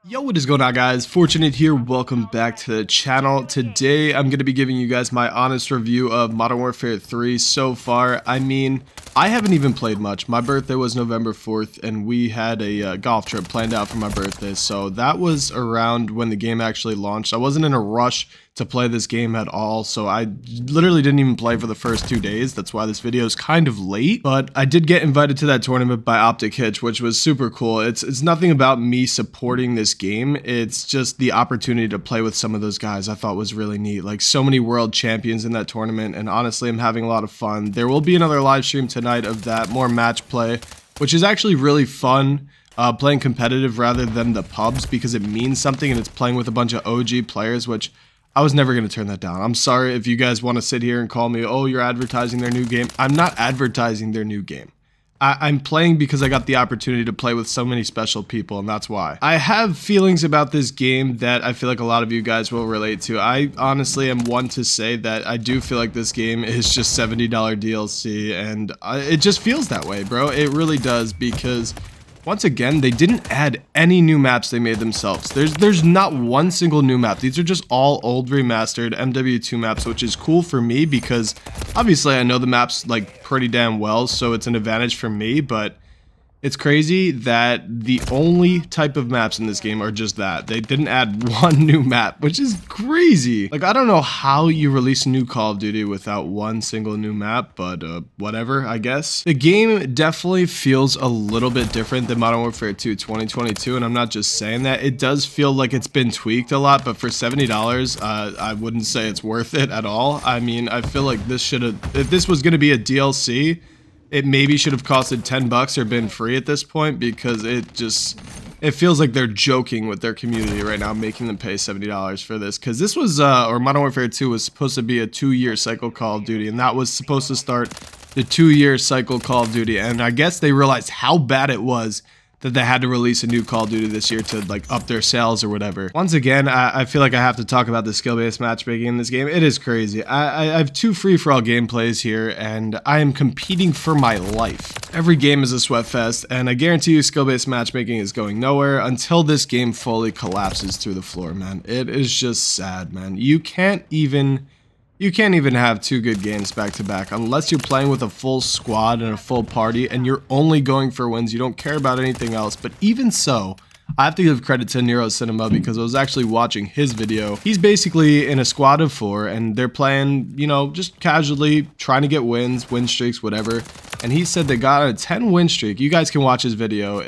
Yo, what is going on, guys? Fortunate here. Welcome back to the channel. Today, I'm going to be giving you guys my honest review of Modern Warfare 3 so far. I mean, I haven't even played much. My birthday was November 4th, and we had a golf trip planned out for my birthday, so that was around when the game actually launched. I wasn't in a rush to play this game at all, so I literally didn't even play for the first 2 days. That's why this video is kind of late, but I did get invited to that tournament by Optic Hitch, which was super cool. It's nothing about me supporting this game. It's just the opportunity to play with some of those guys I thought was really neat. Like, so many world champions in that tournament, and honestly, I'm having a lot of fun. There will be another live stream tonight of that, more match play, which is actually really fun. Playing competitive rather than the pubs, because it means something, and it's playing with a bunch of OG players, which I was never going to turn that down. I'm sorry if you guys want to sit here and call me, oh, you're advertising their new game. I'm not advertising their new game. I'm playing because I got the opportunity to play with so many special people, and that's why. I have feelings about this game that I feel like a lot of you guys will relate to. I honestly am one to say that I do feel like this game is just $70 DLC, and it just feels that way, bro. It really does, because once again, they didn't add any new maps they made themselves. There's not one single new map. These are just all old remastered MW2 maps, which is cool for me because obviously I know the maps like pretty damn well, so it's an advantage for me, but it's crazy that the only type of maps in this game are just that. They didn't add one new map, which is crazy. Like, I don't know how you release a new Call of Duty without one single new map, but whatever, I guess. The game definitely feels a little bit different than Modern Warfare 2 2022, and I'm not just saying that. It does feel like it's been tweaked a lot, but for $70, I wouldn't say it's worth it at all. I mean, I feel like this should have, if this was going to be a DLC, it maybe should have costed 10 bucks or been free at this point, because it feels like they're joking with their community right now, making them pay $70 for this. Because this was, or Modern Warfare 2 was supposed to be a 2-year cycle Call of Duty, and that was supposed to start the 2-year cycle Call of Duty. And I guess they realized how bad it was that they had to release a new Call of Duty this year to like up their sales or whatever. Once again, I feel like I have to talk about the skill-based matchmaking in this game. It is crazy. I have 2 free-for-all gameplays here, and I am competing for my life. Every game is a sweat fest, and I guarantee you skill-based matchmaking is going nowhere until this game fully collapses through the floor, man. It is just sad, man. You can't even have 2 good games back to back unless you're playing with a full squad and a full party and you're only going for wins. You don't care about anything else. But even so, I have to give credit to Nero Cinema, because I was actually watching his video. He's basically in a squad of 4 and they're playing, you know, just casually trying to get wins, win streaks, whatever. And he said they got a 10 win streak. You guys can watch his video.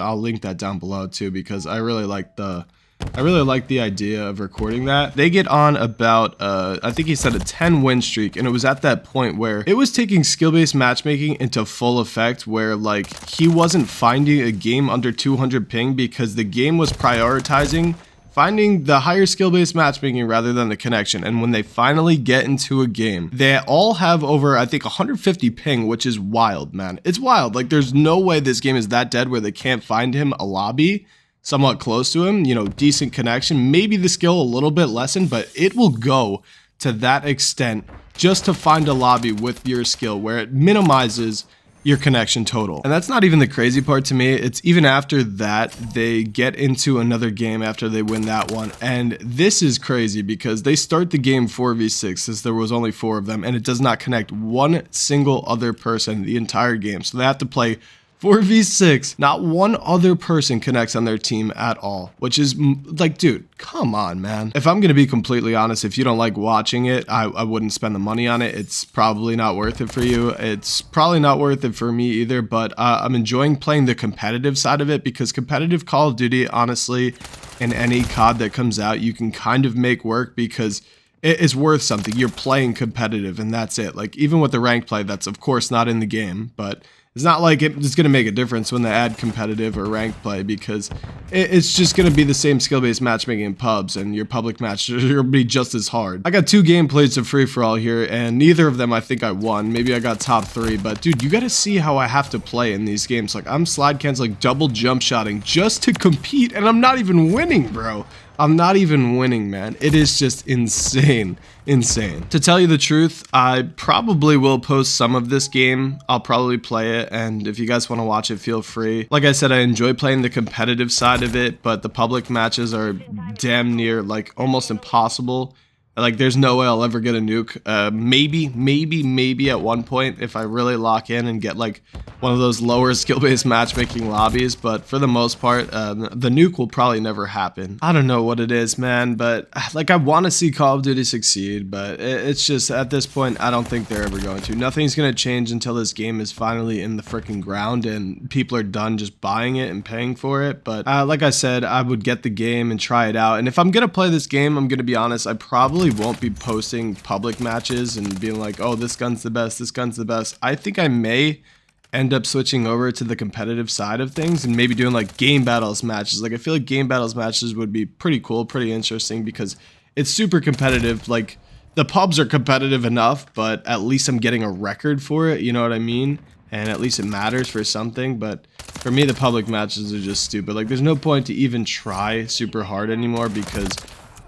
I'll link that down below too, because I really like the idea of recording that. They get on about, I think he said a 10 win streak, and it was at that point where it was taking skill-based matchmaking into full effect, where like he wasn't finding a game under 200 ping because the game was prioritizing finding the higher skill-based matchmaking rather than the connection. And when they finally get into a game, they all have over, I think, 150 ping, which is wild, man. It's wild. Like, there's no way this game is that dead where they can't find him a lobby somewhat close to him, you know, decent connection, maybe the skill a little bit lessened, but it will go to that extent just to find a lobby with your skill where it minimizes your connection total. And that's not even the crazy part to me. It's even after that, they get into another game after they win that one. And this is crazy because they start the game 4v6, since there was only 4 of them, and it does not connect one single other person the entire game. So they have to play 4v6, not one other person connects on their team at all, which is like, dude, come on, man. If I'm gonna be completely honest, if you don't like watching it, I wouldn't spend the money on it. It's probably not worth it for you. It's probably not worth it for me either, but I'm enjoying playing the competitive side of it, because competitive Call of Duty, honestly, in any COD that comes out, you can kind of make work because it's worth something. You're playing competitive and that's it. Like, even with the ranked play, that's of course not in the game, but it's not like it's going to make a difference when they add competitive or ranked play, because it's just going to be the same skill-based matchmaking in pubs, and your public match will be just as hard. I got 2 gameplays of free-for-all here, and neither of them I think I won. Maybe I got top 3, but dude, you got to see how I have to play in these games. Like, I'm slide canceling, double jump shotting just to compete, and I'm not even winning, bro. I'm not even winning, man. It is just insane. insane. To tell you the truth, I probably will post some of this game. I'll probably play it, and if you guys want to watch it, feel free. Like I said, I enjoy playing the competitive side of it, but the public matches are damn near like almost impossible. Like, there's no way I'll ever get a nuke. Maybe at one point if I really lock in and get like one of those lower skill-based matchmaking lobbies, but for the most part, the nuke will probably never happen. I don't know what it is, man, but like I want to see Call of Duty succeed, but it's just at this point, I don't think they're ever going to. Nothing's going to change until this game is finally in the freaking ground and people are done just buying it and paying for it. But like I said, I would get the game and try it out. And if I'm going to play this game, I'm going to be honest, I probably won't be posting public matches and being like, oh, this gun's the best, this gun's the best. I think I may end up switching over to the competitive side of things and maybe doing like game battles matches. Like, I feel like game battles matches would be pretty cool, pretty interesting, because it's super competitive. Like, the pubs are competitive enough, but at least I'm getting a record for it, you know what I mean? And at least it matters for something. But for me, the public matches are just stupid. Like, there's no point to even try super hard anymore, because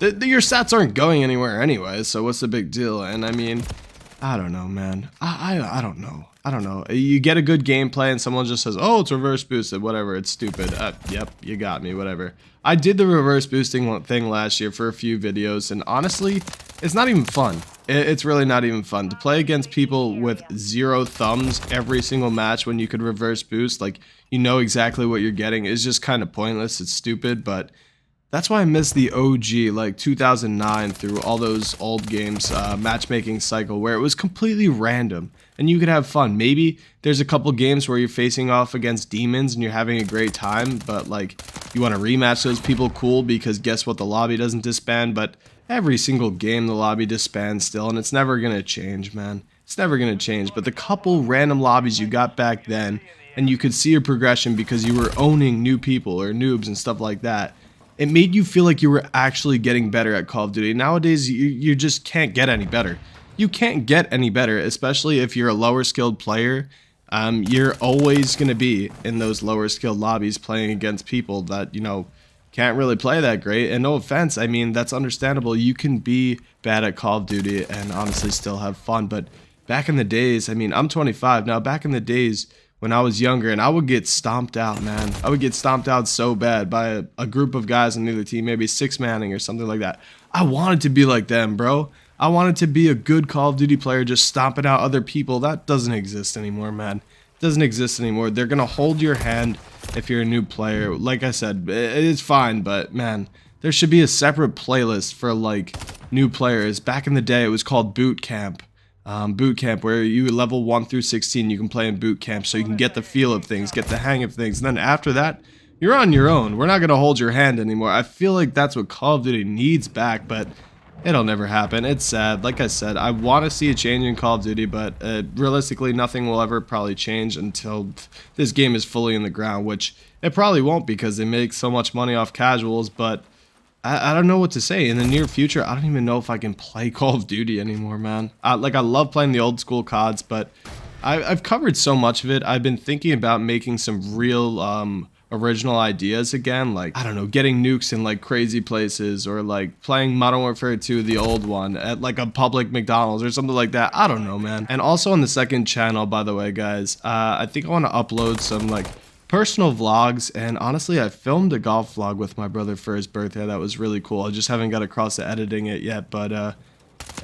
your stats aren't going anywhere anyway, so what's the big deal? And I mean, I don't know, man. I don't know. I don't know. You get a good gameplay and someone just says, oh, it's reverse boosted, whatever, it's stupid. Yep, you got me, whatever. I did the reverse boosting thing last year for a few videos, and honestly, it's not even fun. It's really not even fun. To play against people with 0 thumbs every single match when you could reverse boost, like, you know exactly what you're getting, is just kind of pointless. It's stupid, but that's why I miss the OG, like 2009 through all those old games, matchmaking cycle, where it was completely random and you could have fun. Maybe there's a couple games where you're facing off against demons and you're having a great time, but like, you want to rematch those people, cool, because guess what, the lobby doesn't disband. But every single game the lobby disbands still, and it's never gonna change, man. It's never gonna change. But the couple random lobbies you got back then, and you could see your progression because you were owning new people or noobs and stuff like that, it made you feel like you were actually getting better at Call of Duty. Nowadays, you just can't get any better. You can't get any better, especially if you're a lower skilled player. You're always going to be in those lower skilled lobbies playing against people that, you know, can't really play that great. And no offense, I mean, that's understandable. You can be bad at Call of Duty and honestly still have fun. But back in the days, I mean, I'm 25 now. Back in the days, when I was younger, and I would get stomped out, man. I would get stomped out so bad by a group of guys on the other team, maybe 6-manning or something like that. I wanted to be like them, bro. I wanted to be a good Call of Duty player, just stomping out other people. That doesn't exist anymore, man. It doesn't exist anymore. They're going to hold your hand if you're a new player. Like I said, it's fine, but man, there should be a separate playlist for like new players. Back in the day, it was called Boot Camp. Boot camp, where you level 1 through 16, you can play in boot camp so you can get the feel of things, get the hang of things, and then after that, you're on your own. We're not going to hold your hand anymore. I feel like that's what Call of Duty needs back, but it'll never happen. It's sad. Like I said, I want to see a change in Call of Duty, but realistically, nothing will ever probably change until this game is fully in the ground, which it probably won't, because they make so much money off casuals. But I don't know what to say. In the near future, I don't even know if I can play Call of Duty anymore, man. I love playing the old school CODs, but I've covered so much of it. I've been thinking about making some real original ideas again, like, I don't know, getting nukes in like crazy places, or like playing Modern Warfare 2, the old one, at like a public McDonald's or something like that. I don't know, man. And also on the second channel, by the way, guys, I think I want to upload some like personal vlogs, and honestly, I filmed a golf vlog with my brother for his birthday. That was really cool. I just haven't got across to editing it yet, but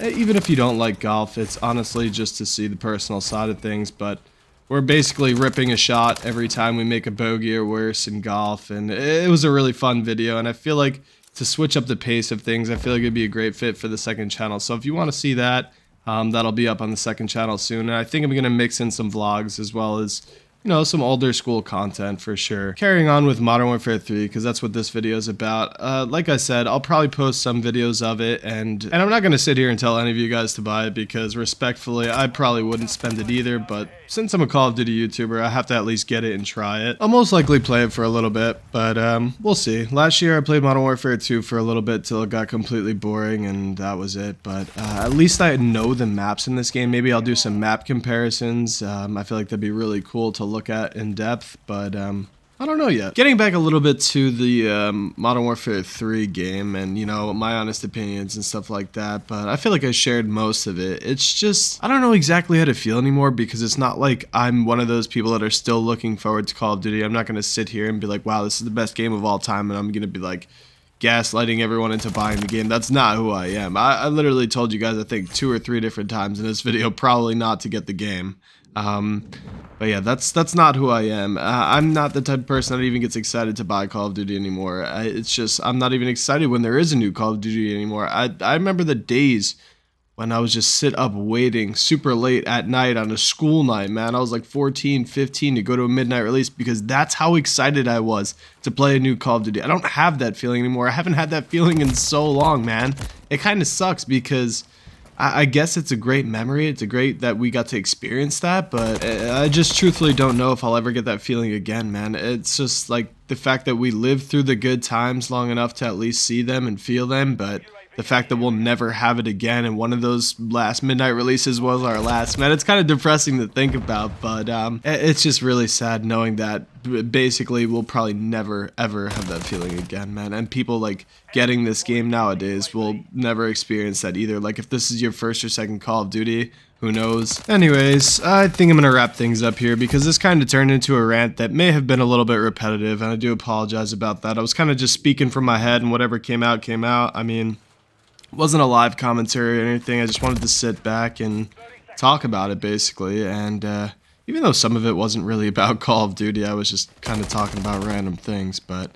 even if you don't like golf, it's honestly just to see the personal side of things. But we're basically ripping a shot every time we make a bogey or worse in golf, and it was a really fun video, and I feel like to switch up the pace of things, I feel like it'd be a great fit for the second channel. So if you want to see that, that'll be up on the second channel soon, and I think I'm going to mix in some vlogs as well as, you know, some older school content for sure. Carrying on with Modern Warfare 3, because that's what this video is about. Like I said, I'll probably post some videos of it, and I'm not going to sit here and tell any of you guys to buy it, because respectfully, I probably wouldn't spend it either, but since I'm a Call of Duty YouTuber, I have to at least get it and try it. I'll most likely play it for a little bit, but we'll see. Last year, I played Modern Warfare 2 for a little bit till it got completely boring, and that was it. But at least I know the maps in this game. Maybe I'll do some map comparisons. I feel like that'd be really cool to look at in depth, but I don't know yet. Getting back a little bit to the Modern Warfare 3 game and, you know, my honest opinions and stuff like that, but I feel like I shared most of it. It's just, I don't know exactly how to feel anymore because it's not like I'm one of those people that are still looking forward to Call of Duty. I'm not going to sit here and be like, wow, this is the best game of all time, and I'm going to be like gaslighting everyone into buying the game. That's not who I am. I literally told you guys, I think 2 or 3 different times in this video, probably not to get the game. But yeah, that's not who I am. I'm not the type of person that even gets excited to buy Call of Duty anymore. It's just, I'm not even excited when there is a new Call of Duty anymore. I remember the days when I was just sit up waiting super late at night on a school night, man. I was like 14, 15 to go to a midnight release because that's how excited I was to play a new Call of Duty. I don't have that feeling anymore. I haven't had that feeling in so long, man. It kind of sucks because I guess it's a great memory. It's a great that we got to experience that, but I just truthfully don't know if I'll ever get that feeling again, man. It's just like the fact that we lived through the good times long enough to at least see them and feel them, but the fact that we'll never have it again, and one of those last midnight releases was our last, man. It's kind of depressing to think about, but it's just really sad knowing that basically we'll probably never ever have that feeling again, man. And people like getting this game nowadays will never experience that either. Like if this is your first or second Call of Duty, who knows? Anyways, I think I'm gonna wrap things up here because this kind of turned into a rant that may have been a little bit repetitive, and I do apologize about that. I was kind of just speaking from my head, and whatever came out, came out. I mean, it wasn't a live commentary or anything. I just wanted to sit back and talk about it, basically. And even though some of it wasn't really about Call of Duty, I was just kind of talking about random things. But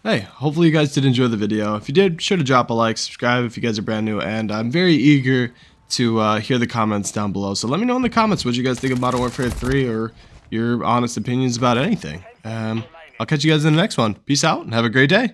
hey, hopefully you guys did enjoy the video. If you did, sure to drop a like, subscribe if you guys are brand new, and I'm very eager to hear the comments down below. So let me know in the comments what you guys think of Modern Warfare 3 or your honest opinions about anything. I'll catch you guys in the next one. Peace out and have a great day.